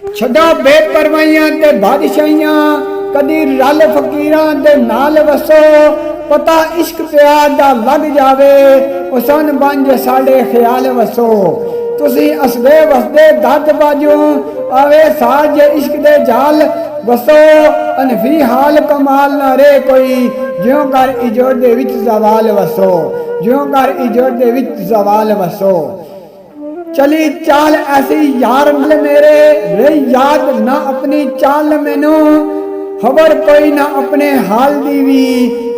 छड्डो बेपरवाहियां ते बादशाहियां, कदी रल फकीरां दे नाल वसो। पता इश्क प्यार दा लग जावे, उसन बन जे साडे ख्याल वसो। तुसी हसदे वसदे दर्द बाजू, आवे साज जे इश्क दे जाल वसो। अनफी हाल कमाल ना रे कोई, ज्यों कर इजोर दे विच जवाल वसो, ज्यों कर इजोर दे विच जवाल वसो। चली चाल ऐसी यार नल मेरे, रही याद ना अपनी चाल मैनू। खबर कोई ना अपने हाल दी वी,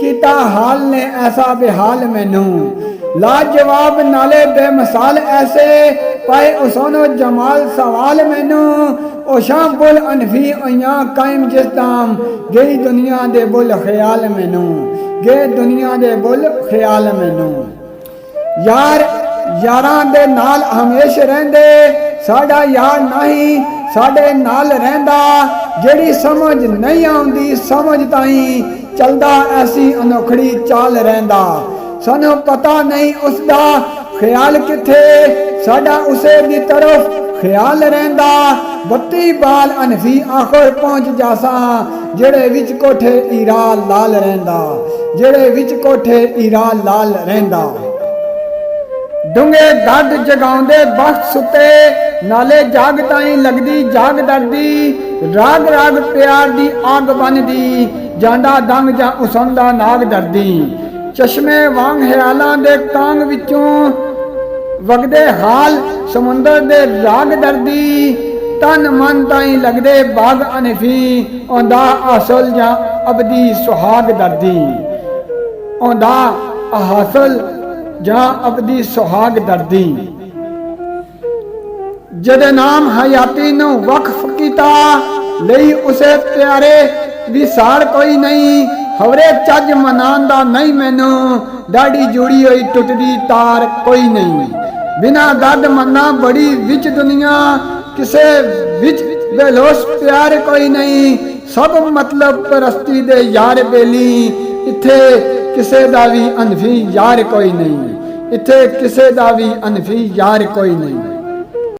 कीता हाल ने ऐसा बेहाल मैनू। लाजवाब नाले बेमिसाल ऐसे, पाए उसोनो जमाल सवाल मैनू। ओशां बुल अनफी अयां कायम जिस ताम, गई दुनिया दे बुल ख्याल मैनू, गए दुनिया दे बुल ख्याल मैनू। यार यारां दे नाल हमेश रहंदे, साडा यार नहीं साडे नाल रहंदा। जेड़ी समझ नहीं आउंदी समझ ताईं, चलदा ऐसी अनोखड़ी चाल रहंदा। सानू पता नहीं उसदा ख्याल किथे, साडा उसे दी तरफ ख्याल रहंदा। बत्ती बाल अनफी आखिर पहुंच जासा, जेड़े विच कोठे ईरा लाल रहंदा, जेड़े विच कोठे ईरा लाल रहंदा। डूंगे दर्द जगाउंदे बख्त सुते, नाले जाग ताई लगदी जाग दर्दी। राग राग प्यार दी आग बनदी, जांदा दंग जा उसंदा नाग दर्दी। चश्मे वांग ख्यालां दे कांग विचों, वगदे हाल समुंदर दे राग दर्दी। तन मन ताई लगदे बाग अनफी, औंदा हासल जा अबदी सुहाग दर्दी, औंदा हासल जा अबदी सुहाग दर्दी। जदे नाम हयाती नू वक्फ कीता, लई उसे प्यारे विसार कोई नहीं। हवरे चज मनान दा नहीं मैनू, दाढ़ी जुड़ी हुई टुटदी तार कोई नहीं। बिना दर्द मन्ना बड़ी विच दुनिया, किसे विच बेलोस प्यार कोई नहीं। सब मतलब परस्ती दे यार बेली, इथे किसे दा भी अनफी यार कोई नहीं, इथे किसे दा भी अनफी यार कोई नहीं।